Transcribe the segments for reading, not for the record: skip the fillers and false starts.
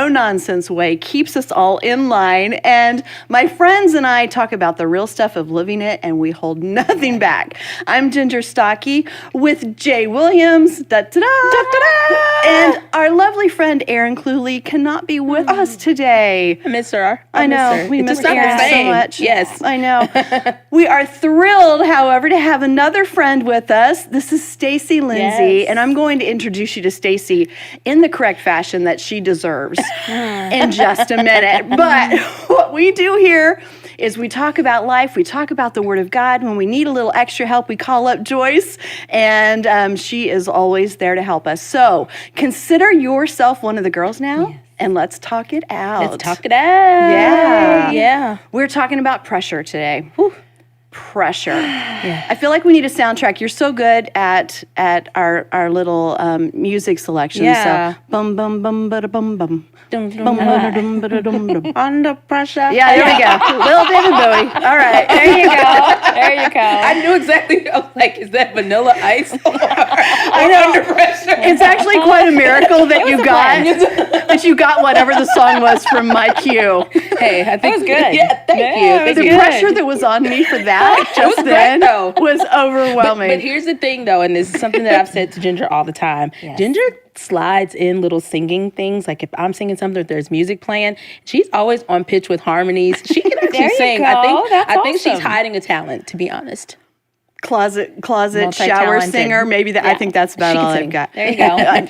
no-nonsense way keeps us all in line. And my friends and I talk about the real stuff of living it, and we hold nothing back. I'm Ginger Stocky with Jay Williams, and our lovely friend Erin Cluley cannot be with us today. I miss her. I know. We miss Erin so much. Yes. I know. We are thrilled, however, to have another friend with us. This is Stacy Lindsay, and I'm going to introduce you to Stacy in the correct fashion that she deserves in just a minute. But what we do here is we talk about life, we talk about the Word of God. When we need a little extra help, we call up Joyce, and she is always there to help us. So consider yourself one of the girls now. Yes. And let's talk it out. Let's talk it out. Yeah. Yeah. We're talking about pressure today. Whew. Pressure. Yeah. I feel like we need a soundtrack. You're so good at our little music selection. Yeah. So bum bum bum ba bum bum. Under pressure. Yeah, there we go. Little David Bowie. All right. There you go. There you go. I knew exactly. I was like, is that Vanilla Ice? I know. Under pressure. It's actually quite a miracle that you got whatever the song was from my cue. Hey, I think that was good. Yeah, thank you. The pressure that was on me for that just then was overwhelming. But here's the thing, though, and this is something that I've said to Ginger all the time. Yes. Ginger slides in little singing things. Like if I'm singing something, if there's music playing, she's always on pitch with harmonies. She can actually sing. Go. I think she's hiding a talent, to be honest. Closet shower singer. Maybe that. Yeah. I think that's about all I've got. There you go. I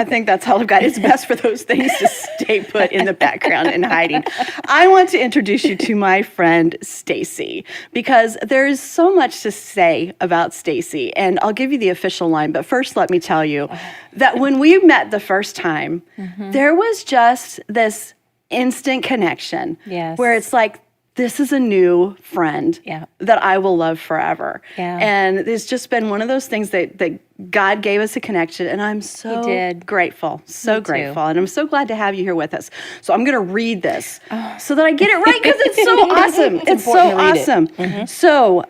think that's all I've got. It's best for those things to stay put in the background and hiding. I want to introduce you to my friend Stacy because there is so much to say about Stacy, and I'll give you the official line. But first, let me tell you that when we met the first time, there was just this instant connection. Yes. Where it's like, this is a new friend that I will love forever. Yeah. And it's just been one of those things that God gave us a connection, and I'm so grateful, so grateful. And I'm so glad to have you here with us. So I'm going to read this so that I get it right because it's so awesome. It's so awesome. So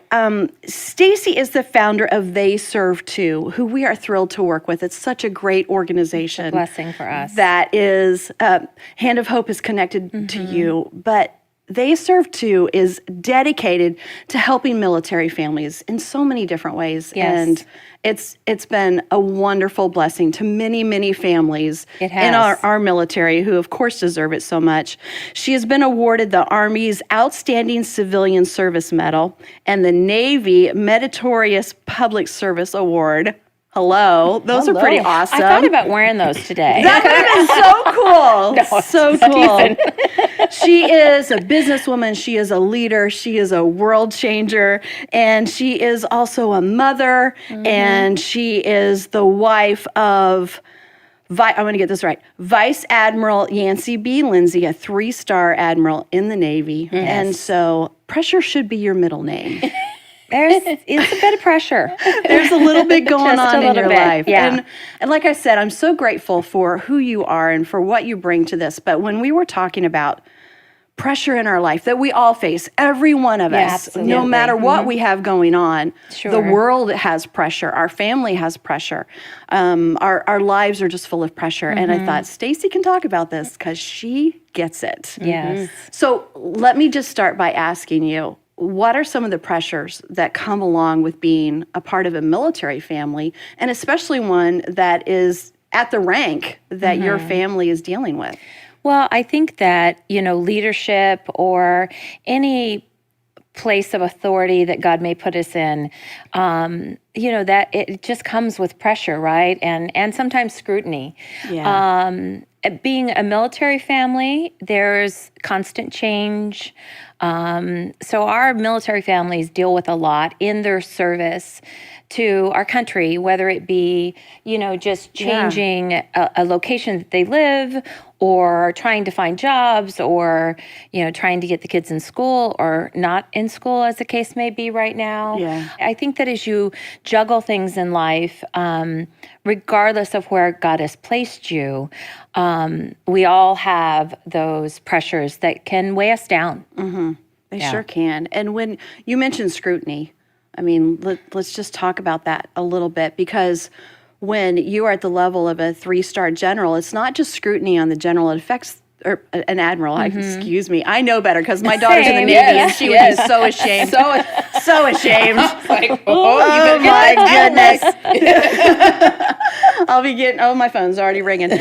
Stacy is the founder of They Serve Too, who we are thrilled to work with. It's such a great organization. It's a blessing for us. That is, Hand of Hope is connected to you, but They Serve Too is dedicated to helping military families in so many different ways. Yes. And it's been a wonderful blessing to many, many families in our military who, of course, deserve it so much. She has been awarded the Army's Outstanding Civilian Service Medal and the Navy Meritorious Public Service Award. Hello. Those are pretty awesome. I thought about wearing those today. That would have been so cool. So cool. She is a businesswoman. She is a leader. She is a world changer. And she is also a mother. And she is the wife of, I'm going to get this right, Vice Admiral Yancey B. Lindsay, a 3-star admiral in the Navy. Yes. And so pressure should be your middle name. It's a bit of pressure. There's a little bit going on in your life. Yeah. And like I said, I'm so grateful for who you are and for what you bring to this. But when we were talking about pressure in our life that we all face, every one of us, absolutely. No matter what we have going on, the world has pressure. Our family has pressure. Our lives are just full of pressure. And I thought, Stacy can talk about this because she gets it. Yes. So let me just start by asking you, what are some of the pressures that come along with being a part of a military family, and especially one that is at the rank that your family is dealing with? Well, I think that, leadership or any place of authority that God may put us in, that it just comes with pressure, right? And sometimes scrutiny. Yeah. Being a military family, there's constant change. So our military families deal with a lot in their service to our country, whether it be, just changing a location that they live, or trying to find jobs, or, trying to get the kids in school or not in school, as the case may be right now. Yeah. I think that as you juggle things in life, regardless of where God has placed you, we all have those pressures that can weigh us down. They sure can. And when you mentioned scrutiny, I mean, let's just talk about that a little bit, because when you are at the level of a 3-star general, it's not just scrutiny on the general, it affects or an admiral. Excuse me, I know better because my daughter's in the Navy, and she would be so ashamed, so ashamed. Like, Oh my goodness! I'll be getting. Oh, my phone's already ringing.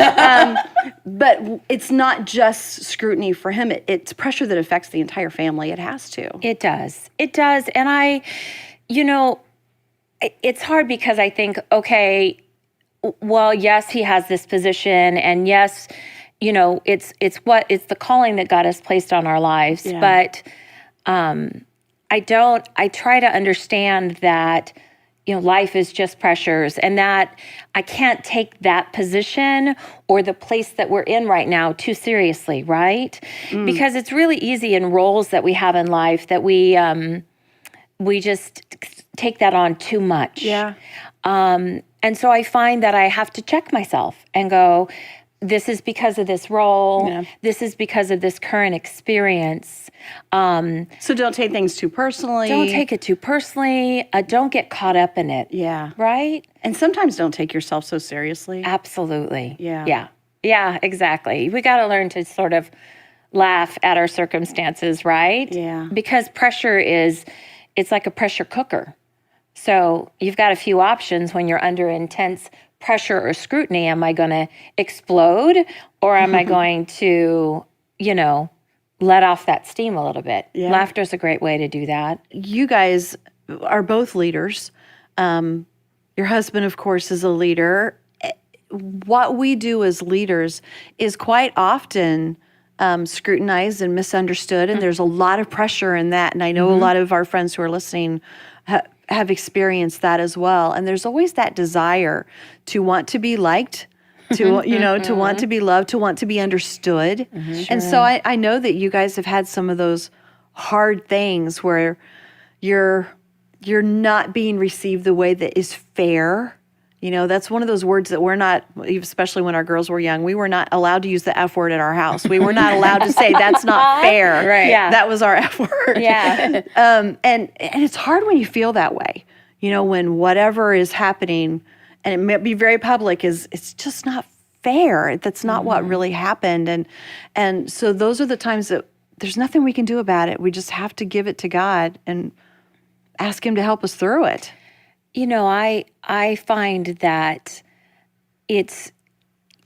But it's not just scrutiny for him. It's pressure that affects the entire family. It has to. It does. It does. And it's hard because I think, okay, well, yes, he has this position, and yes, it's the calling that God has placed on our lives. Yeah. But I try to understand that, life is just pressures, and that I can't take that position or the place that we're in right now too seriously, right? Because it's really easy in roles that we have in life that we just take that on too much. Yeah. And so I find that I have to check myself and go, this is because of this role. Yeah. This is because of this current experience. So don't take things too personally. Don't take it too personally. Don't get caught up in it. Yeah. Right? And sometimes don't take yourself so seriously. Absolutely. Yeah. Yeah, exactly. We got to learn to sort of laugh at our circumstances, right? Yeah. Because pressure it's like a pressure cooker. So you've got a few options when you're under intense pressure or scrutiny. Am I going to explode, or am I going to, let off that steam a little bit? Yeah. Laughter's a great way to do that. You guys are both leaders. Your husband, of course, is a leader. What we do as leaders is quite often scrutinized and misunderstood, and there's a lot of pressure in that. And I know a lot of our friends who are listening have experienced that as well. And there's always that desire to want to be liked, to to want to be loved, to want to be understood. And so I know that you guys have had some of those hard things where you're not being received the way that is fair. That's one of those words that we're not, especially when our girls were young, we were not allowed to use the F word at our house. We were not allowed to say, that's not fair. Right. Yeah. That was our F word. Yeah. And it's hard when you feel that way, when whatever is happening, and it may be very public, it's just not fair. That's not what really happened. And so those are the times that there's nothing we can do about it. We just have to give it to God and ask him to help us through it. I find that it's,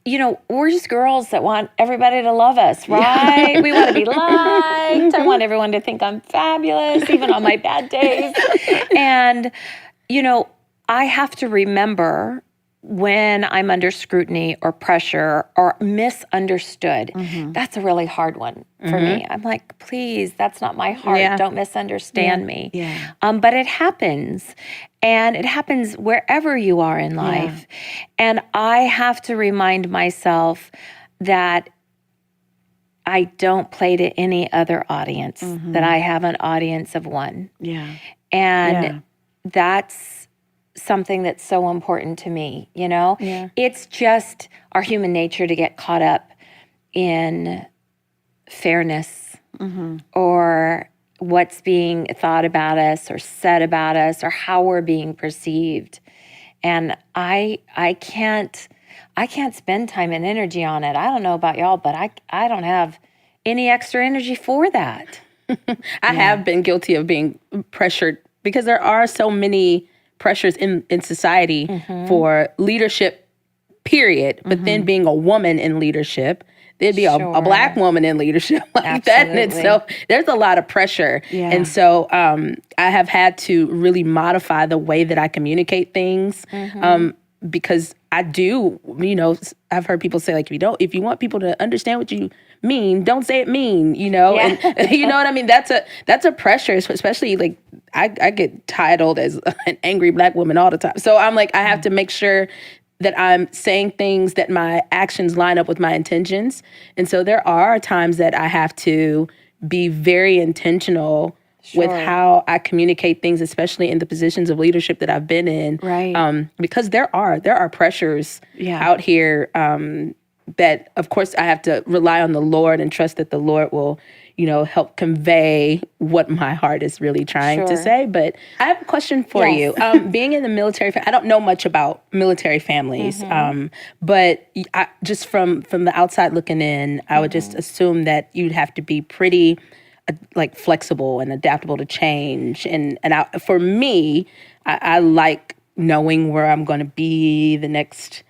we're just girls that want everybody to love us, right? Yeah. We want to be liked. I want everyone to think I'm fabulous, even on my bad days. And, I have to remember when I'm under scrutiny or pressure or misunderstood. That's a really hard one for me. I'm like, please, that's not my heart. Yeah. Don't misunderstand me. Yeah. But it happens. And it happens wherever you are in life. And I have to remind myself that I don't play to any other audience, that I have an audience of one. Yeah. And that's something that's so important to me, Yeah. It's just our human nature to get caught up in fairness or what's being thought about us or said about us or how we're being perceived. And I can't spend time and energy on it. I don't know about y'all, but I don't have any extra energy for that. I have been guilty of being pressured because there are so many pressures in society for leadership, period. But then being a woman in leadership, there'd be a Black woman in leadership like that in itself. There's a lot of pressure. Yeah. And so I have had to really modify the way that I communicate things because I do, I've heard people say, like, if you want people to understand what you mean, don't say it mean, and you know what I mean? That's a pressure, especially like I get titled as an angry Black woman all the time. So I'm like, I have to make sure that I'm saying things that my actions line up with my intentions. And so there are times that I have to be very intentional with how I communicate things, especially in the positions of leadership that I've been in. Right. Because there are pressures out here that of course I have to rely on the Lord and trust that the Lord will, help convey what my heart is really trying to Sure. say. But I have a question for Yes. you. Being in the military, I don't know much about military families, but just from the outside looking in, I would just assume that you'd have to be pretty like flexible and adaptable to change. For me, I like knowing where I'm going to be the next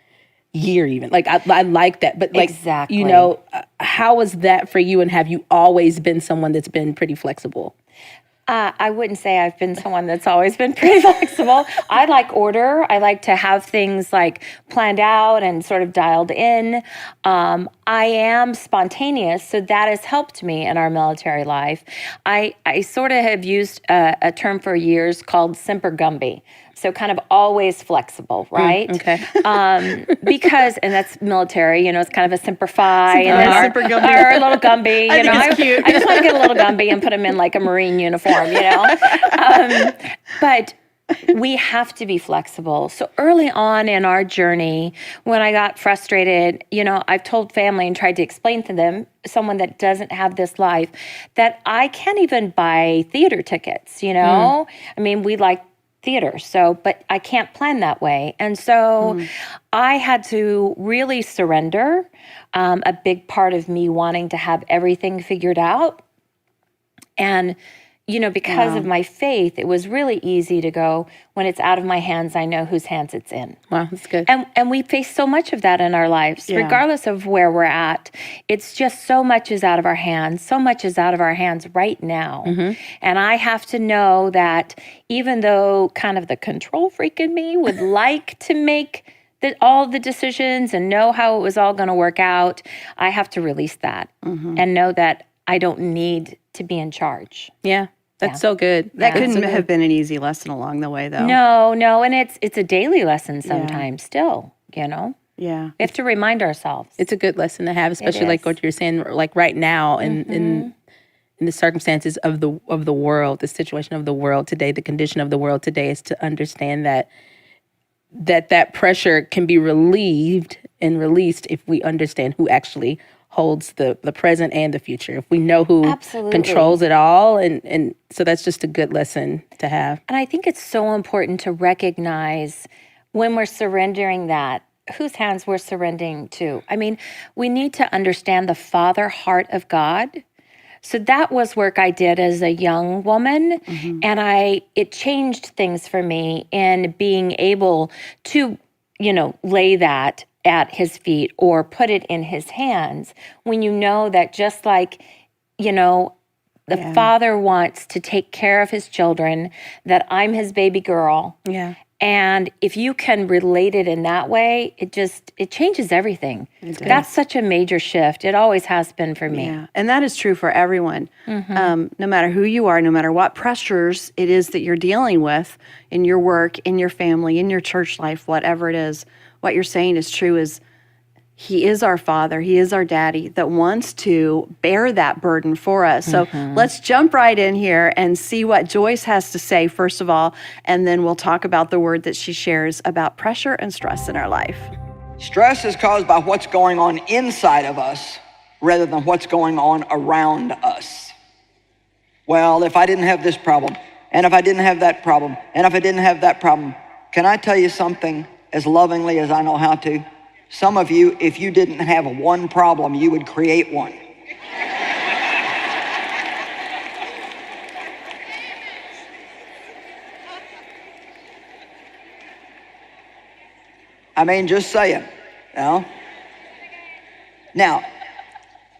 year even. Like I like that. But like, Exactly. how was that for you? And have you always been someone that's been pretty flexible? I wouldn't say I've been someone that's always been pretty flexible. I like order. I like to have things like planned out and sort of dialed in. I am spontaneous, so that has helped me in our military life. I sort of have used a term for years called Semper Gumby. So kind of always flexible, right? Okay. Because, and that's military, it's kind of a Semper Fi. And then Semper Gumby. our little Gumby. I think it's cute. I just want to get a little Gumby and put him in like a Marine uniform, But we have to be flexible. So early on in our journey, when I got frustrated, I've told family and tried to explain to them, someone that doesn't have this life, that I can't even buy theater tickets, I mean, we like theater. But I can't plan that way. And so I had to really surrender a big part of me wanting to have everything figured out. And, because of my faith, it was really easy to go, when it's out of my hands, I know whose hands it's in. Wow, that's good. And we face so much of that in our lives, regardless of where we're at. It's just so much is out of our hands. So much is out of our hands right now. And I have to know that even though kind of the control freak in me would like to make all the decisions and know how it was all going to work out, I have to release that and know that I don't need to be in charge. Yeah. That's so good. That couldn't have been an easy lesson along the way, though. No, and it's a daily lesson sometimes still, Yeah. We have to remind ourselves. It's a good lesson to have, especially like what you're saying, like right now in the circumstances of the world, the situation of the world today, the condition of the world today, is to understand that pressure can be relieved and released if we understand who actually holds the present and the future. If we know who controls it all. And so that's just a good lesson to have. And I think it's so important to recognize when we're surrendering that, whose hands we're surrendering to. I mean, we need to understand the Father heart of God. So that was work I did as a young woman. And it changed things for me in being able to, lay that at his feet or put it in his hands, when you know that just like, the Father wants to take care of his children, that I'm his baby girl. Yeah. And if you can relate it in that way, it changes everything. That's such a major shift. It always has been for me. Yeah, and that is true for everyone. No matter who you are, no matter what pressures it is that you're dealing with in your work, in your family, in your church life, whatever it is, what you're saying is true. Is He is our Father. He is our Daddy that wants to bear that burden for us. So let's jump right in here and see what Joyce has to say, first of all, and then we'll talk about the word that she shares about pressure and stress in our life. Stress is caused by what's going on inside of us rather than what's going on around us. Well, if I didn't have this problem, and if I didn't have that problem, and if I didn't have that problem, can I tell you something as lovingly as I know how to? Some of you, if you didn't have one problem, you would create one. I mean, just saying, Now,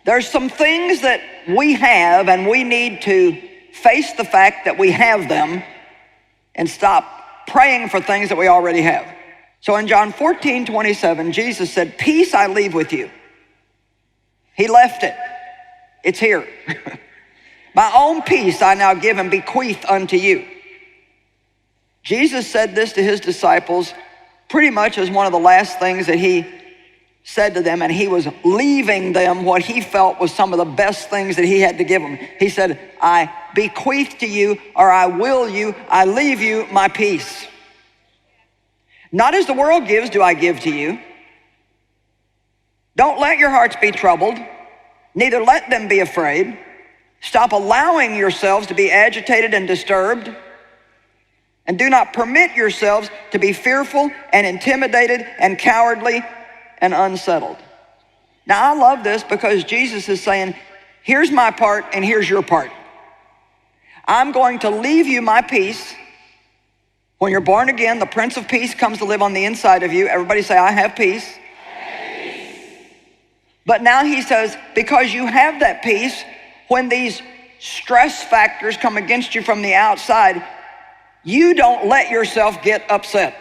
there's some things that we have, and we need to face the fact that we have them and stop praying for things that we already have. So in John 14:27, Jesus said, "Peace I leave with you." He left it. It's here. "My own peace I now give and bequeath unto you." Jesus said this to his disciples pretty much as one of the last things that he said to them, and he was leaving them what he felt was some of the best things that he had to give them. He said, "I bequeath to you, or I will you, I leave you my peace. Not as the world gives do I give to you. Don't let your hearts be troubled, neither let them be afraid. Stop allowing yourselves to be agitated and disturbed, and do not permit yourselves to be fearful and intimidated and cowardly and unsettled. Now, I love this because Jesus is saying, here's my part and here's your part. I'm going to leave you my peace. When you're born again, the Prince of Peace comes to live on the inside of you. Everybody say, I have peace. But now he says, because you have that peace, when these stress factors come against you from the outside, you don't let yourself get upset.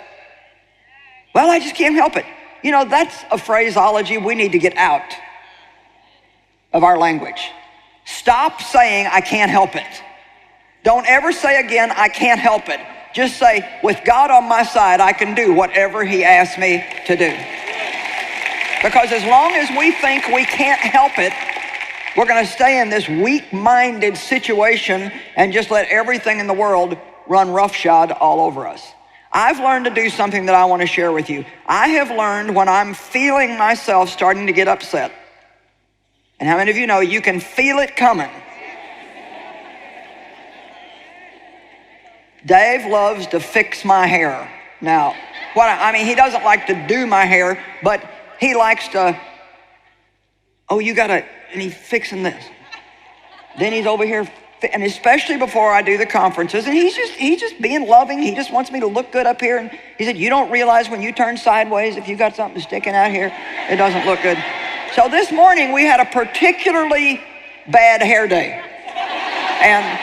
Well, I just can't help it. You know, that's a phraseology we need to get out of our language. Stop saying, I can't help it. Don't ever say again, I can't help it. Just say, with God on my side, I can do whatever he asks me to do. Because as long as we think we can't help it, we're going to stay in this weak-minded situation and just let everything in the world run roughshod all over us. I've learned to do something that I want to share with you. I have learned when I'm feeling myself starting to get upset. And how many of you know you can feel it coming? Dave loves to fix my hair. Now, he doesn't like to do my hair, but he likes to, and he's fixing this. Then he's over here, and especially before I do the conferences, and he's just being loving. He just wants me to look good up here. And he said, you don't realize when you turn sideways, if you got something sticking out here, it doesn't look good. So this morning we had a particularly bad hair day. And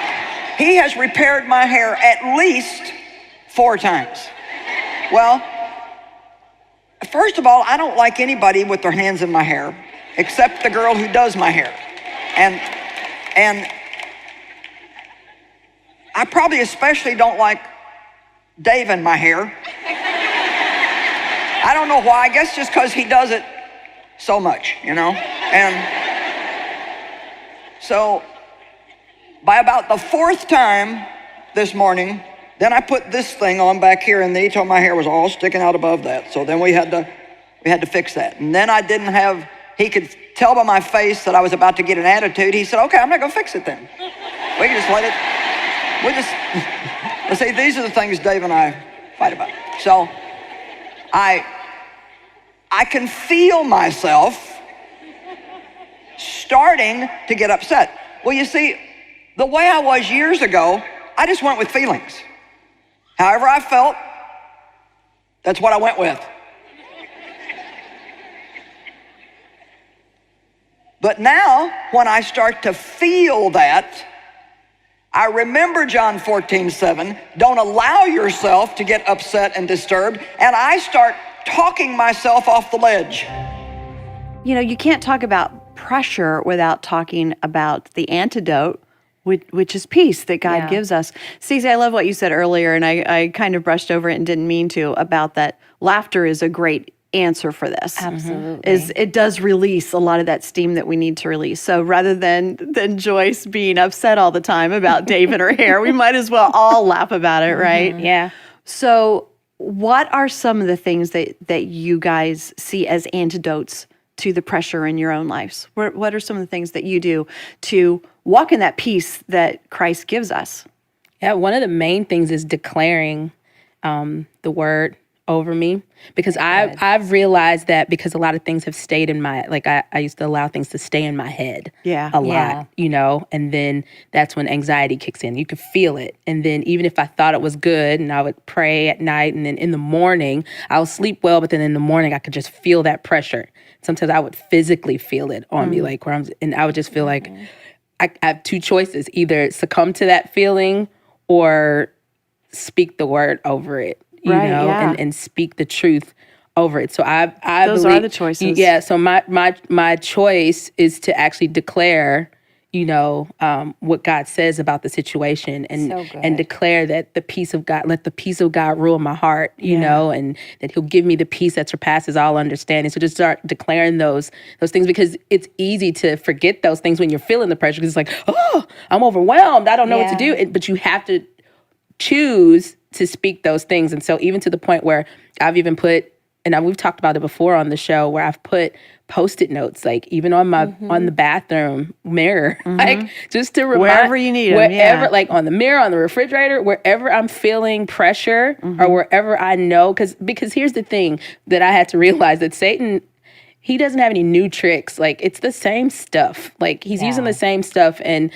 he has repaired my hair at least 4 times. Well, first of all, I don't like anybody with their hands in my hair, except the girl who does my hair. And I probably especially don't like Dave in my hair. I don't know why. I guess just because he does it so much, you know? And so by about the 4th time this morning, then I put this thing on back here, and then he told my hair was all sticking out above that. So then we had to fix that. And then he could tell by my face that I was about to get an attitude. He said, okay, I'm not gonna fix it then. We can just let it, let's say these are the things Dave and I fight about. So I can feel myself starting to get upset. Well, you see, the way I was years ago, I just went with feelings. However I felt, that's what I went with. But now, when I start to feel that, I remember John 14:7, don't allow yourself to get upset and disturbed, and I start talking myself off the ledge. You know, you can't talk about pressure without talking about the antidote, which is peace that God gives us. Stacey, I love what you said earlier, and I kind of brushed over it and didn't mean to, about that laughter is a great answer for this. Absolutely. It does release a lot of that steam that we need to release. So rather than Joyce being upset all the time about Dave and her hair, we might as well all laugh about it, right? Yeah. So what are some of the things that you guys see as antidotes to the pressure in your own lives? What are some of the things that you do to walk in that peace that Christ gives us? Yeah, one of the main things is declaring the word over me, because I've realized that because a lot of things have stayed in my, like I used to allow things to stay in my head a lot, you know, and then that's when anxiety kicks in. You could feel it. And then even if I thought it was good and I would pray at night, and then in the morning, I would sleep well, but then in the morning I could just feel that pressure. Sometimes I would physically feel it on me, like and I would just feel like I have 2 choices, either succumb to that feeling or speak the word over it. You know, and speak the truth over it. So I those believe, are the choices. Yeah. So my choice is to actually declare, you know, what God says about the situation, and declare that the peace of God, let the peace of God rule my heart, you know, and that He'll give me the peace that surpasses all understanding. So just start declaring those things, because it's easy to forget those things when you're feeling the pressure, because it's like, oh, I'm overwhelmed, I don't know what to do. But you have to choose to speak those things. And so even to the point where I've even put, and we've talked about it before on the show, where I've put Post-it notes, like even on my on the bathroom mirror, like just to remind Wherever you need 'em, wherever, yeah. like on the mirror, on the refrigerator, wherever I'm feeling pressure or wherever I know, because here's the thing that I had to realize, that Satan, he doesn't have any new tricks. Like it's the same stuff. Like he's using the same stuff, and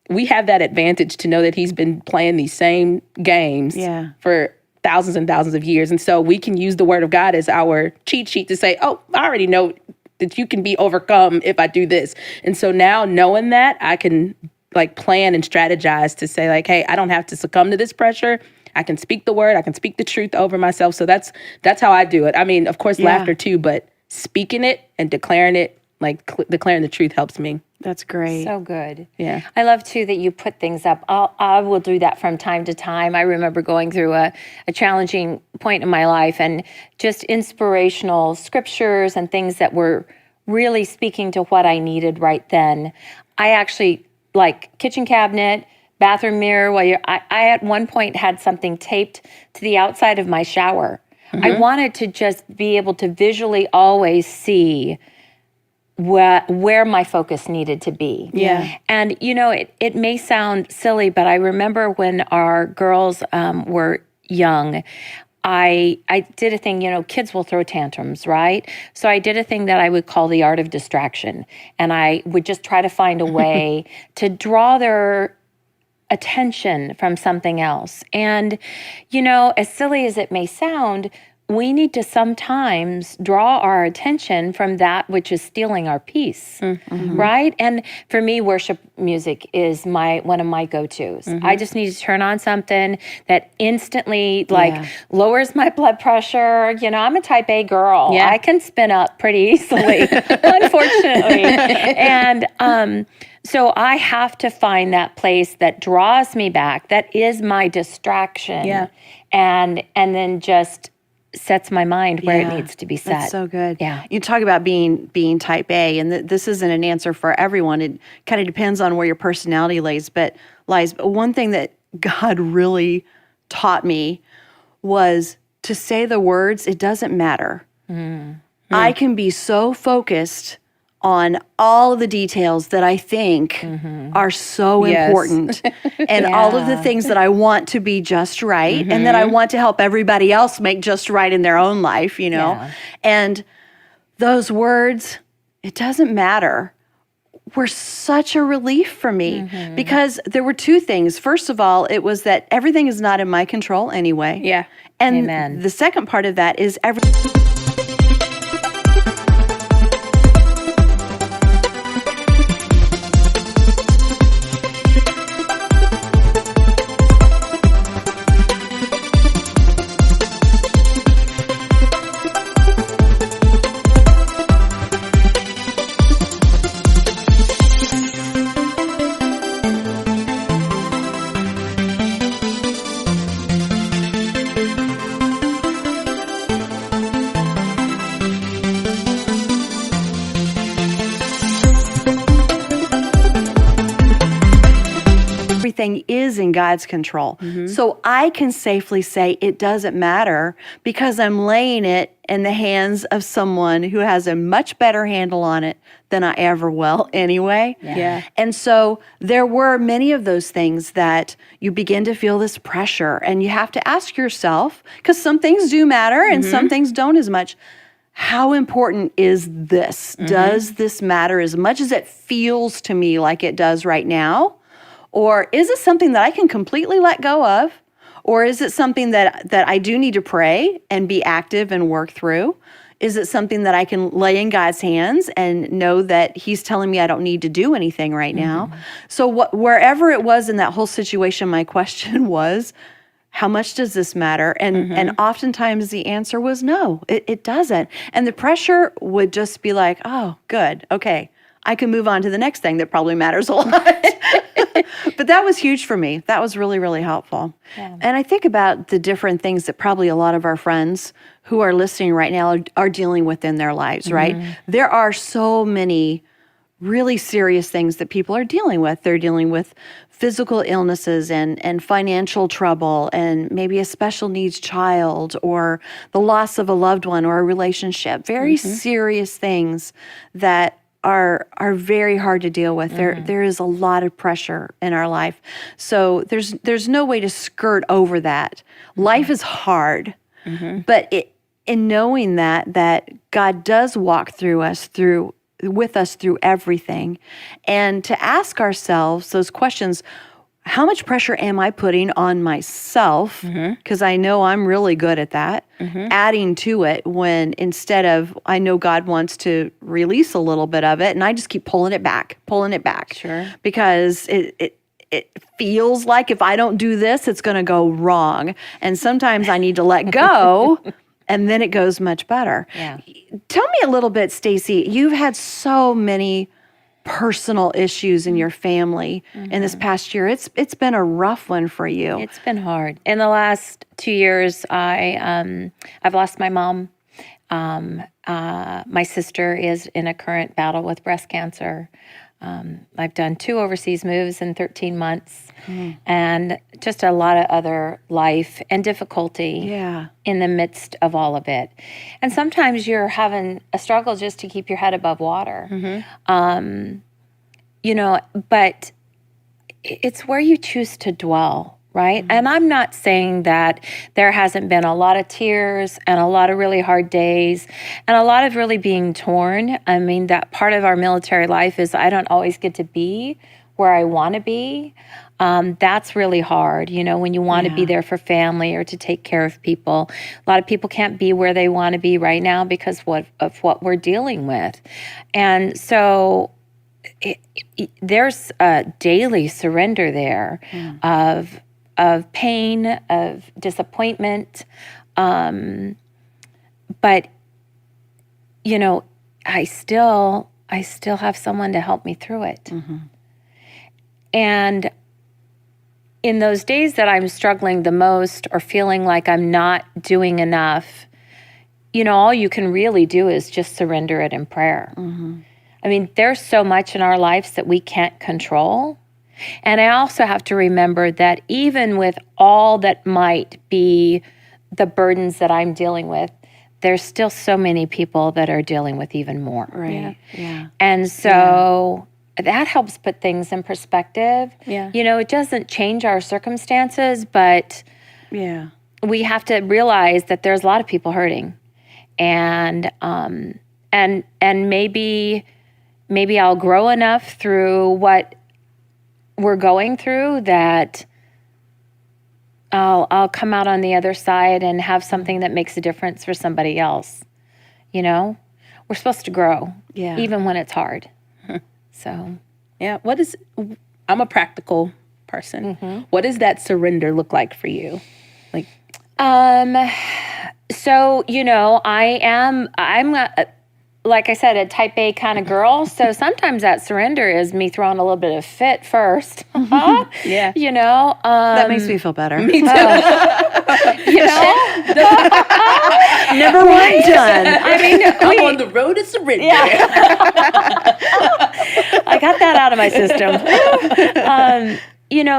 we have that advantage to know that he's been playing these same games for thousands and thousands of years. And so we can use the word of God as our cheat sheet to say, oh, I already know that you can be overcome if I do this. And so now knowing that, I can like plan and strategize to say like, hey, I don't have to succumb to this pressure. I can speak the word. I can speak the truth over myself. So that's how I do it. I mean, of course, laughter too, but speaking it and declaring it, like declaring the truth helps me. That's great. So good. Yeah. I love too that you put things up. I will do that from time to time. I remember going through a challenging point in my life, and just inspirational scriptures and things that were really speaking to what I needed right then. I actually, like kitchen cabinet, bathroom mirror, I at one point had something taped to the outside of my shower. I wanted to just be able to visually always see where my focus needed to be. Yeah. And, you know, it may sound silly, but I remember when our girls were young, I did a thing, you know, kids will throw tantrums, right? So I did a thing that I would call the art of distraction. And I would just try to find a way to draw their attention from something else. And, you know, as silly as it may sound, we need to sometimes draw our attention from that which is stealing our peace, right? And for me, worship music is one of my go-tos. I just need to turn on something that instantly lowers my blood pressure. You know, I'm a type A girl. I can spin up pretty easily, unfortunately. And so I have to find that place that draws me back, that is my distraction, and then just sets my mind where it needs to be set. That's so good. Yeah. You talk about being type A, and this isn't an answer for everyone. It kind of depends on where your personality lies. But one thing that God really taught me was to say the words, it doesn't matter. I can be so focused on all of the details that I think are so important, and all of the things that I want to be just right, and that I want to help everybody else make just right in their own life, you know? And those words, it doesn't matter, were such a relief for me, because there were two things. First of all, it was that everything is not in my control anyway. Yeah. And Amen. the second part of that is everything is in God's control. So I can safely say it doesn't matter, because I'm laying it in the hands of someone who has a much better handle on it than I ever will anyway. Yeah. And so there were many of those things that you begin to feel this pressure, and you have to ask yourself, because some things do matter and some things don't as much. How important is this? Does this matter as much as it feels to me like it does right now? Or is it something that I can completely let go of? Or is it something that I do need to pray and be active and work through? Is it something that I can lay in God's hands and know that He's telling me I don't need to do anything right now? So wherever it was in that whole situation, my question was, how much does this matter? And oftentimes the answer was no, it doesn't. And the pressure would just be like, oh, good, okay, I can move on to the next thing that probably matters a lot. But that was huge for me. That was really, really helpful. Yeah. And I think about the different things that probably a lot of our friends who are listening right now are dealing with in their lives, right? There are so many really serious things that people are dealing with. They're dealing with physical illnesses and financial trouble and maybe a special needs child or the loss of a loved one or a relationship. Very serious things that are very hard to deal with. There is a lot of pressure in our life. So there's no way to skirt over that. Life is hard. But in knowing that God does walk with us through everything, and to ask ourselves those questions: how much pressure am I putting on myself? Because I know I'm really good at that, adding to it when instead of, I know God wants to release a little bit of it, and I just keep pulling it back. Sure. Because it feels like if I don't do this, it's going to go wrong. And sometimes I need to let go, and then it goes much better. Yeah. Tell me a little bit, Stacy. You've had so many personal issues in your family in this past year. It's been a rough one for you. It's been hard. In the last 2 years, I've lost my mom. My sister is in a current battle with breast cancer. I've done 2 overseas moves in 13 months and just a lot of other life and difficulty in the midst of all of it. And sometimes you're having a struggle just to keep your head above water. But it's where you choose to dwell, right? And I'm not saying that there hasn't been a lot of tears and a lot of really hard days and a lot of really being torn. I mean, that part of our military life is I don't always get to be where I want to be. That's really hard, when you want to be there for family or to take care of people. A lot of people can't be where they want to be right now because of what we're dealing with. And so there's a daily surrender there of pain, of disappointment. But, I still have someone to help me through it. And in those days that I'm struggling the most or feeling like I'm not doing enough, all you can really do is just surrender it in prayer. I mean, there's so much in our lives that we can't control. And I also have to remember that even with all that might be the burdens that I'm dealing with, there's still so many people that are dealing with even more. Right. Yeah. And so that helps put things in perspective. Yeah. It doesn't change our circumstances, but we have to realize that there's a lot of people hurting. And maybe I'll grow enough through what we're going through that I'll come out on the other side and have something that makes a difference for somebody else. We're supposed to grow, even when it's hard. So, yeah. I'm a practical person. What does that surrender look like for you? Like, so, I'm like I said, a type A kind of girl. So sometimes that surrender is me throwing a little bit of fit first. Yeah. That makes me feel better. Me too. Never one done. I mean, I'm on the road to surrender. I got that out of my system.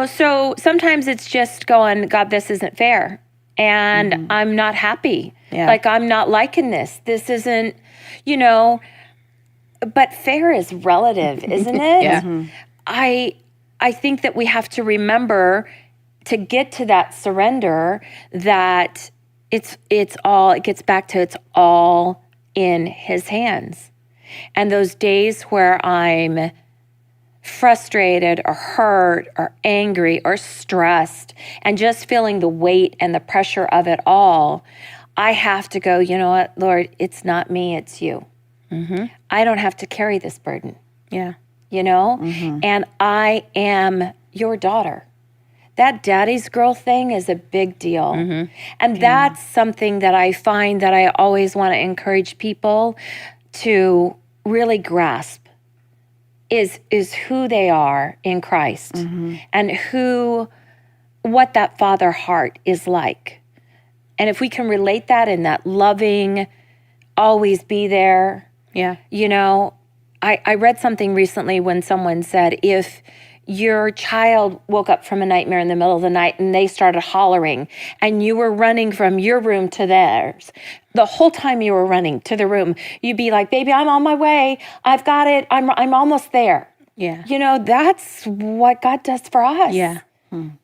So sometimes it's just going, God, this isn't fair. And I'm not happy. Yeah. Like, I'm not liking this. This isn't, but fair is relative, isn't it? Yeah. I think that we have to remember to get to that surrender that it gets back to it's all in His hands. And those days where I'm frustrated or hurt or angry or stressed and just feeling the weight and the pressure of it all, I have to go, you know what, Lord, it's not me, it's you. I don't have to carry this burden. Yeah. And I am your daughter. That daddy's girl thing is a big deal. And that's something that I find that I always want to encourage people to really grasp is who they are in Christ and what that father heart is like. And if we can relate that in that loving, always be there, I read something recently when someone said, if your child woke up from a nightmare in the middle of the night and they started hollering and you were running from your room to theirs, the whole time you were running to the room, you'd be like, baby, I'm on my way. I've got it. I'm almost there. Yeah. You know, that's what God does for us. Yeah.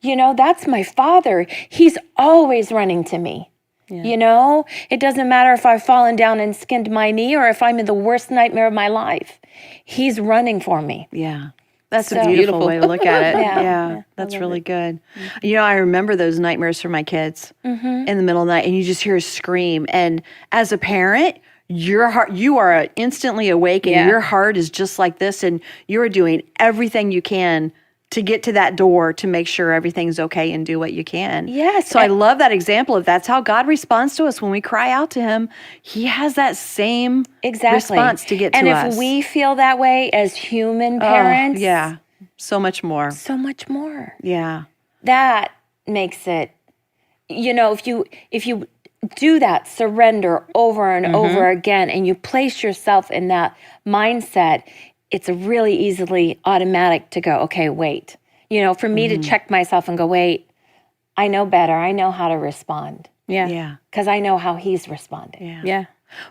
You know, that's my Father. He's always running to me. Yeah. You know, it doesn't matter if I've fallen down and skinned my knee or if I'm in the worst nightmare of my life. He's running for me. Yeah. That's a So- beautiful Beautiful. way to look at it. Yeah. Yeah, that's really good. You know, I remember those nightmares for my kids in the middle of the night, and you just hear a scream. And as a parent, your heart, you are instantly awake, and Yeah. your heart is just like this, and you're doing everything you can to get to that door to make sure everything's okay and do what you can. Yes, So I love that example of that's how God responds to us when we cry out to him. He has that same response to get to and us. if we feel that way as human parents, yeah, so much more. so much more. Yeah. That makes it, you know, if you do that surrender over and over again and you place yourself in that mindset, it's really easily automatic to go, okay, wait. You know, for me to check myself and go, wait, I know better. I know how to respond Yeah. Yeah. because I know how he's responding. Yeah. Yeah.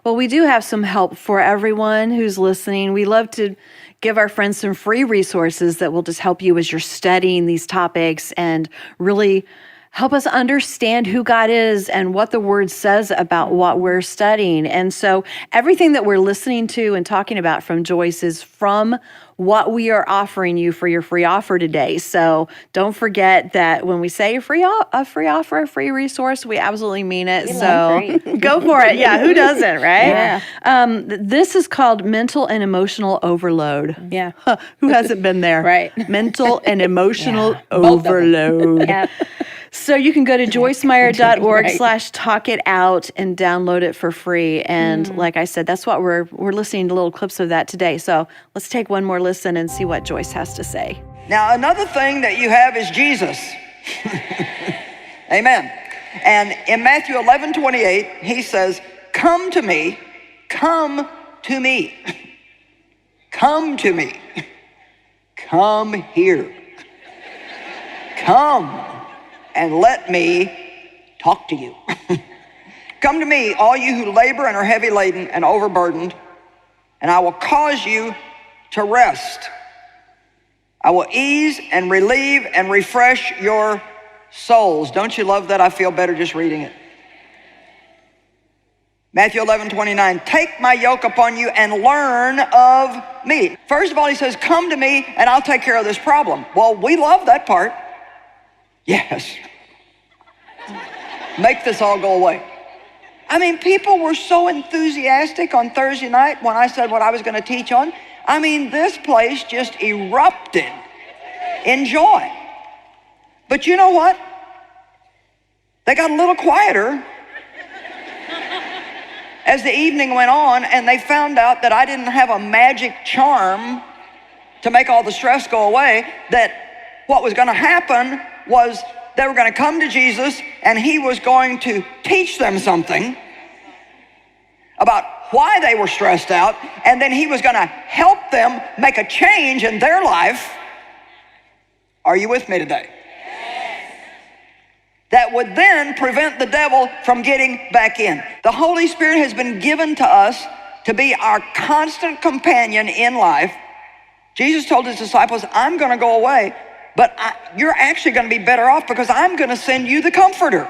Well, we do have some help for everyone who's listening. We love to give our friends some free resources that will just help you as you're studying these topics and really help us understand who God is and what the Word says about what we're studying. And so everything that we're listening to and talking about from Joyce is from what we are offering you for your free offer today. So don't forget that when we say a free offer, a free resource, we absolutely mean it. So go for it. Yeah, who doesn't, right? Yeah. This is called mental and emotional overload. Yeah. Who hasn't been there? Right. Mental and emotional Both of them. overload. Yep. So you can go to joycemeyer.org/talk it out and download it for free. And like I said, that's what we're listening to little clips of that today. So let's take one more listen and see what Joyce has to say. Now, another thing that you have is Jesus. Amen. And in Matthew 11:28, he says, come to me, come to me. Come to me. Come here. Come and let me talk to you. Come to me, all you who labor and are heavy laden and overburdened, and I will cause you to rest. I will ease and relieve and refresh your souls. Don't you love that? I feel better just reading it. Matthew 11:29, take my yoke upon you and learn of me. First of all, he says, come to me and I'll take care of this problem. Well, we love that part. Yes. Make this all go away. I mean, people were so enthusiastic on Thursday night when I said what I was going to teach on. I mean, this place just erupted in joy. But you know what? They got a little quieter as the evening went on, and they found out that I didn't have a magic charm to make all the stress go away, that what was going to happen was they were going to come to Jesus and he was going to teach them something about why they were stressed out, and then he was going to help them make a change in their life. Are you with me today? Yes. That would then prevent the devil from getting back in. The Holy Spirit has been given to us to be our constant companion in life. Jesus told his disciples, I'm going to go away, but you're actually going to be better off because I'm going to send you the Comforter.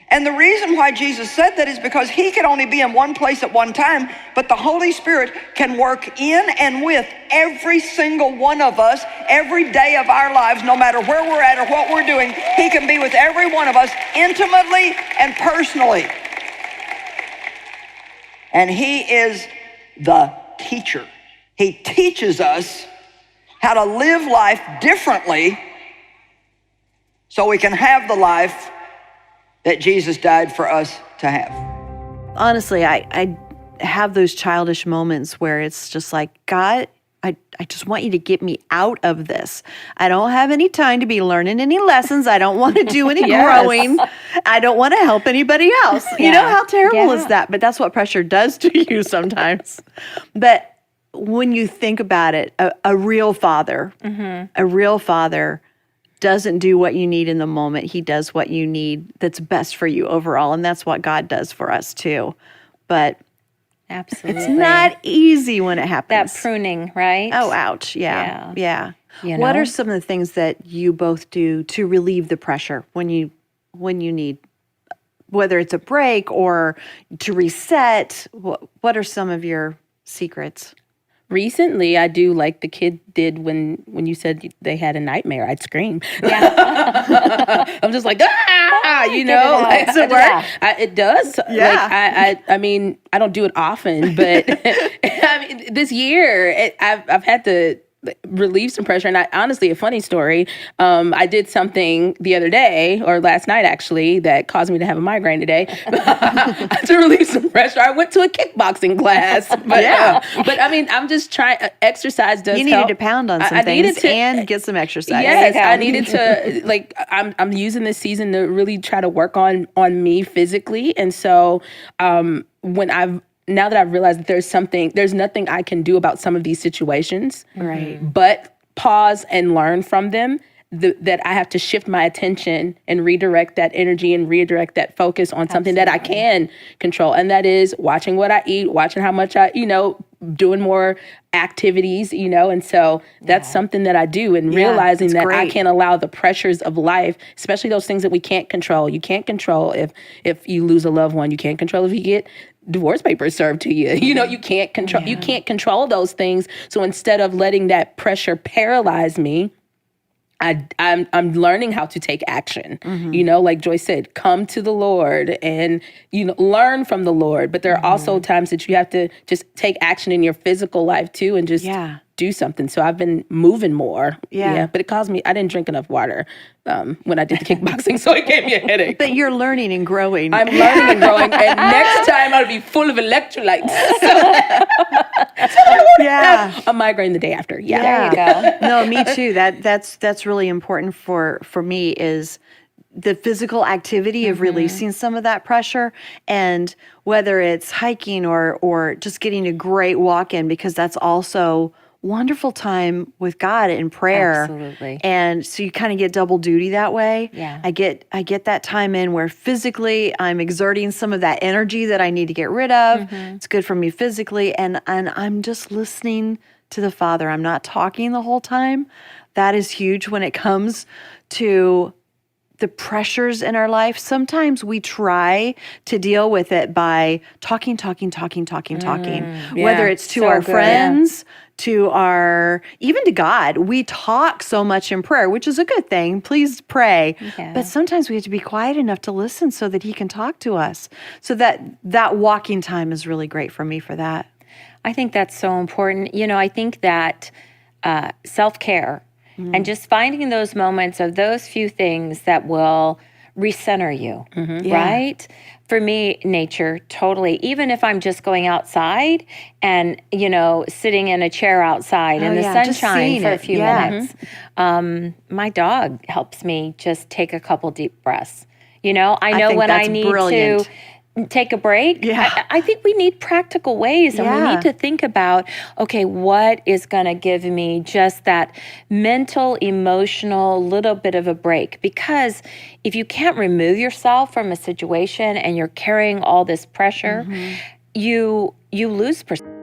And the reason why Jesus said that is because he could only be in one place at one time, but the Holy Spirit can work in and with every single one of us every day of our lives, no matter where we're at or what we're doing. He can be with every one of us intimately and personally. And he is the teacher. He teaches us how to live life differently so we can have the life that Jesus died for us to have. Honestly, I have those childish moments where it's just like, God, I just want you to get me out of this. I don't have any time to be learning any lessons. I don't want to do any growing. I don't want to help anybody else. You know, how terrible is that? But that's what pressure does to you sometimes. But when you think about it, a real father, a real father doesn't do what you need in the moment. He does what you need that's best for you overall. And that's what God does for us too. But Absolutely. it's not easy when it happens. That pruning, right? Oh, ouch. Yeah. You What know? are some of the things that you both do to relieve the pressure when you need, whether it's a break or to reset? What are some of your secrets? Recently, I do like the kid did when you said they had a nightmare. I'd scream. I'm just like, you know, like, Does it work? it does. Yeah. Like, I mean, I don't do it often, but I mean, this year I've had to relieve some pressure. And honestly, a funny story. I did something the other day or last night actually that caused me to have a migraine today. To relieve some pressure, I went to a kickboxing class. But, but I mean, I'm just trying. Exercise does. You needed help. to pound on some I needed things to, and get some exercise. Yes, I needed to like. I'm using this season to really try to work on me physically, and so now that I've realized that there's nothing I can do about some of these situations, Right. but pause and learn from them. That I have to shift my attention and redirect that energy and redirect that focus on something that I can control. And that is watching what I eat, watching how much doing more activities, and so that's something that I do, and realizing that I can't allow the pressures of life, especially those things that we can't control. You can't control if you lose a loved one. You can't control if you get divorce papers served to you. You can't control. You can't control those things. So instead of letting that pressure paralyze me, I'm learning how to take action. Like Joyce said, come to the Lord and learn from the Lord. But there are also times that you have to just take action in your physical life too, and just do something. So I've been moving more. But it caused me. I didn't drink enough water when I did the kickboxing, so it gave me a headache. But you're learning and growing. I'm learning and growing, and next time I'll be full of electrolytes. A migraine the day after. There you go. No, me too. That's really important for me is the physical activity of releasing some of that pressure, and whether it's hiking or just getting a great walk in, because that's also wonderful time with God in prayer. Absolutely. And so you kind of get double duty that way. Yeah. I get that time in where physically I'm exerting some of that energy that I need to get rid of. It's good for me physically, and I'm just listening to the Father. I'm not talking the whole time. That is huge when it comes to the pressures in our life. Sometimes we try to deal with it by talking. Whether it's to our friends, to even to God. We talk so much in prayer, which is a good thing. Please pray. Yeah. But sometimes we have to be quiet enough to listen so that He can talk to us. So that walking time is really great for me for that. I think that's so important. I think that self-care and just finding those moments of those few things that will recenter you, right? For me, nature, totally. Even if I'm just going outside and, sitting in a chair outside in the sunshine for a few minutes. My dog helps me just take a couple deep breaths. I know when I need to take a break. I think we need practical ways, and we need to think about, okay, what is going to give me just that mental, emotional little bit of a break? Because if you can't remove yourself from a situation and you're carrying all this pressure, you lose perspective.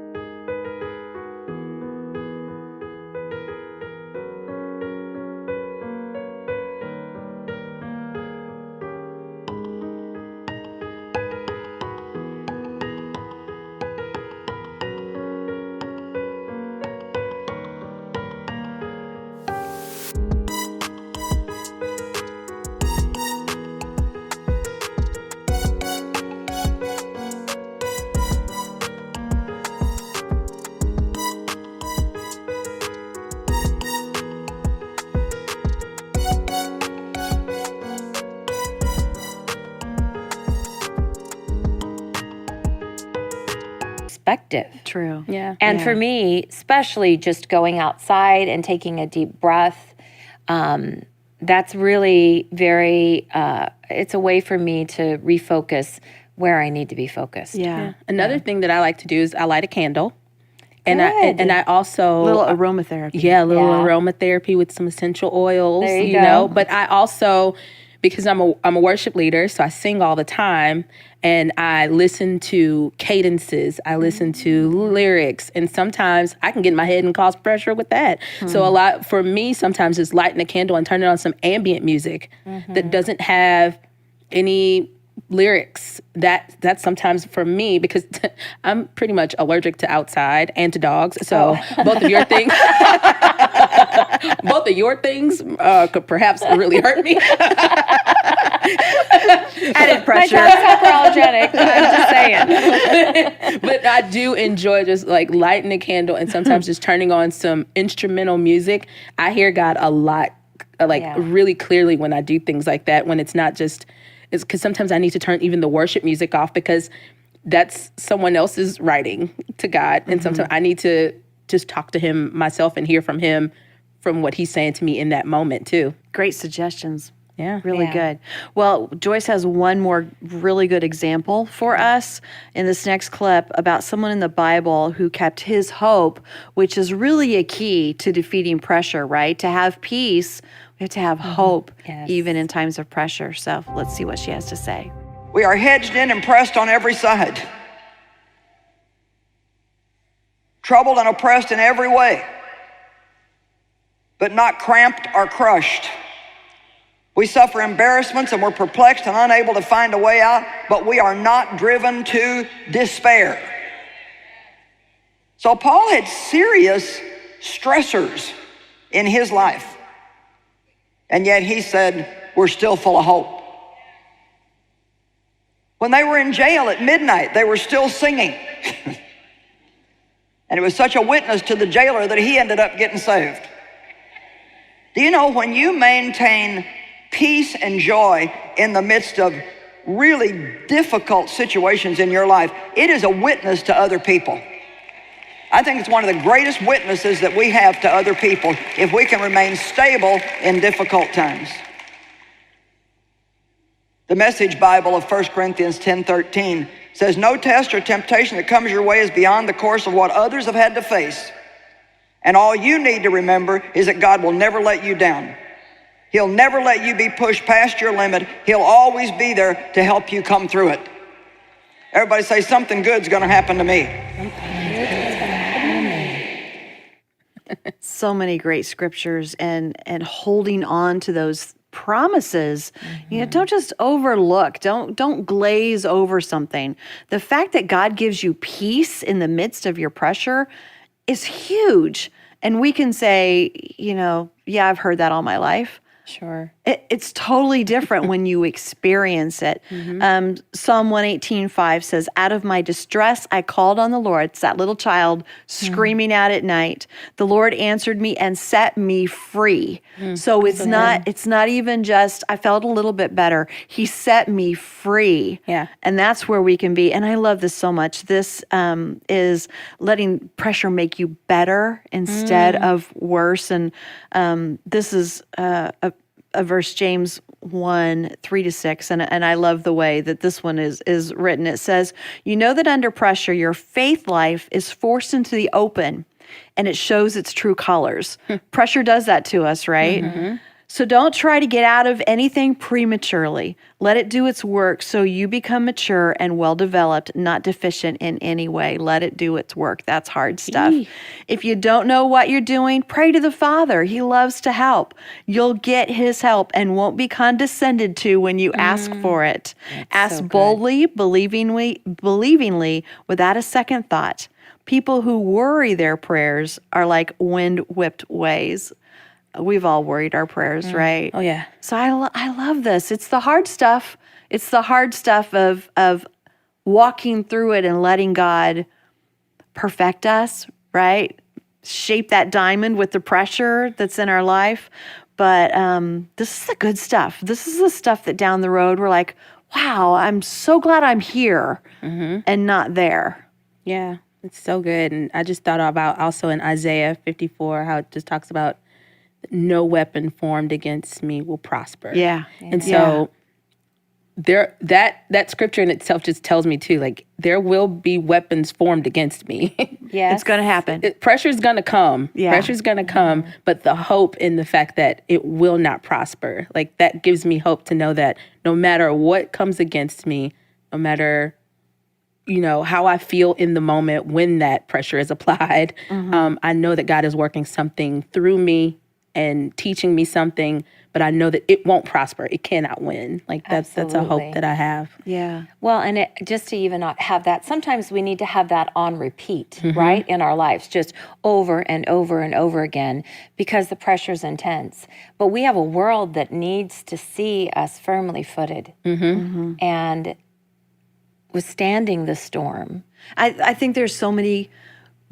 True. Yeah. And for me, especially just going outside and taking a deep breath, that's really very, it's a way for me to refocus where I need to be focused. Yeah. Another thing that I like to do is I light a candle. And I also little aromatherapy. Yeah, a little Yeah. aromatherapy with some essential oils, There you you go. know. But I also, because I'm a worship leader, so I sing all the time, and I listen to cadences, I listen to lyrics, and sometimes I can get in my head and cause pressure with that. So a lot for me sometimes is lighting a candle and turning on some ambient music that doesn't have any lyrics. That's sometimes for me, because I'm pretty much allergic to outside and to dogs. So both of your things, could perhaps really hurt me. Added My pressure. dog's hyperallergenic. I'm just saying. But I do enjoy just like lighting a candle and sometimes just turning on some instrumental music. I hear God a lot, really clearly when I do things like that, when it's not just, it's because sometimes I need to turn even the worship music off because that's someone else's writing to God. And sometimes I need to just talk to him myself and hear from him from what he's saying to me in that moment too. Great suggestions. Yeah. Really good. Well, Joyce has one more really good example for us in this next clip about someone in the Bible who kept his hope, which is really a key to defeating pressure, right? To have peace, we have to have hope, Yes. even in times of pressure. So let's see what she has to say. We are hedged in and pressed on every side, troubled and oppressed in every way, but not cramped or crushed. We suffer embarrassments and we're perplexed and unable to find a way out, but we are not driven to despair. So Paul had serious stressors in his life, and yet he said, we're still full of hope. When they were in jail at midnight, they were still singing. And it was such a witness to the jailer that he ended up getting saved. Do you know, when you maintain peace and joy in the midst of really difficult situations in your life, it is a witness to other people. I think it's one of the greatest witnesses that we have to other people if we can remain stable in difficult times. The Message Bible of 1 Corinthians 10:13 says, no test or temptation that comes your way is beyond the course of what others have had to face. And all you need to remember is that God will never let you down. He'll never let you be pushed past your limit. He'll always be there to help you come through it. Everybody say, something good's gonna happen to me. So many great scriptures and holding on to those promises. You know, don't just overlook, don't glaze over something. The fact that God gives you peace in the midst of your pressure is huge. And we can say, you know, yeah, I've heard that all my life. Sure. It's totally different when you experience it. Psalm 118:5 says, out of my distress, I called on the Lord. It's that little child screaming out at night. The Lord answered me and set me free. So it's not even just, I felt a little bit better. He set me free. Yeah. And that's where we can be. And I love this so much. This is letting pressure make you better instead of worse. And this is a verse, James 1:3-6, and I love the way that this one is written. It says, you know that under pressure, your faith life is forced into the open, and it shows its true colors. Pressure does that to us, right? So don't try to get out of anything prematurely. Let it do its work so you become mature and well-developed, not deficient in any way. Let it do its work. That's hard stuff. If you don't know what you're doing, pray to the Father. He loves to help. You'll get his help and won't be condescended to when you ask for it. Ask boldly, believingly, without a second thought. People who worry their prayers are like wind-whipped waves. We've all worried our prayers, right? Oh, yeah. So I love this. It's the hard stuff. It's the hard stuff of walking through it and letting God perfect us, right? Shape that diamond with the pressure that's in our life. But this is the good stuff. This is the stuff that down the road we're like, wow, I'm so glad I'm here and not there. Yeah, it's so good. And I just thought about also in Isaiah 54, how it just talks about no weapon formed against me will prosper. Yeah. And so that scripture in itself just tells me too, like, there will be weapons formed against me. Yes. It's going to happen. Pressure's going to come. Yeah. Pressure's going to come, but the hope in the fact that it will not prosper, like, that gives me hope to know that no matter what comes against me, no matter, how I feel in the moment when that pressure is applied, I know that God is working something through me and teaching me something, but I know that it won't prosper. It cannot win. Like, that's a Absolutely. hope that I have. Yeah. Well, and just to even not have that, sometimes we need to have that on repeat, right, in our lives, just over and over and over again, because the pressure's intense. But we have a world that needs to see us firmly footed and withstanding the storm. I think there's so many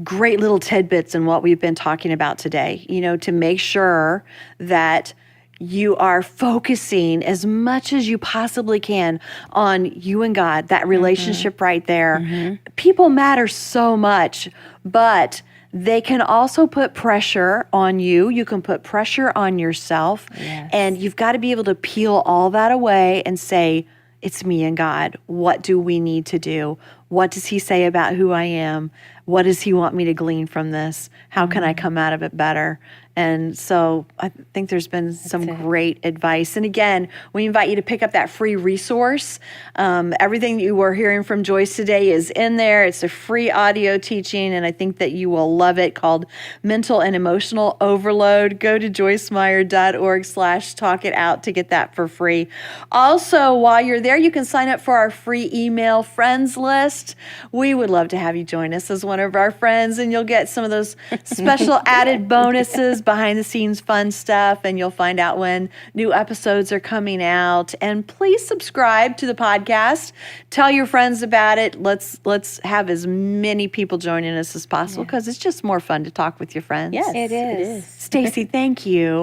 great little tidbits in what we've been talking about today, to make sure that you are focusing as much as you possibly can on you and God, that relationship right there. People matter so much, but they can also put pressure on you. You can put pressure on yourself. Yes. And you've got to be able to peel all that away and say, it's me and God. What do we need to do? What does he say about who I am? What does he want me to glean from this? How can I come out of it better? And so I think there's been some great advice. And again, we invite you to pick up that free resource. Everything you were hearing from Joyce today is in there. It's a free audio teaching, and I think that you will love it, called Mental and Emotional Overload. Go to joycemeyer.org/talk it out to get that for free. Also, while you're there, you can sign up for our free email friends list. We would love to have you join us as one of our friends, and you'll get some of those special added bonuses, behind the scenes fun stuff, and you'll find out when new episodes are coming out. And please subscribe to the podcast. Tell your friends about it. Let's have as many people joining us as possible, because it's just more fun to talk with your friends. Yes, It is. Stacey, thank you.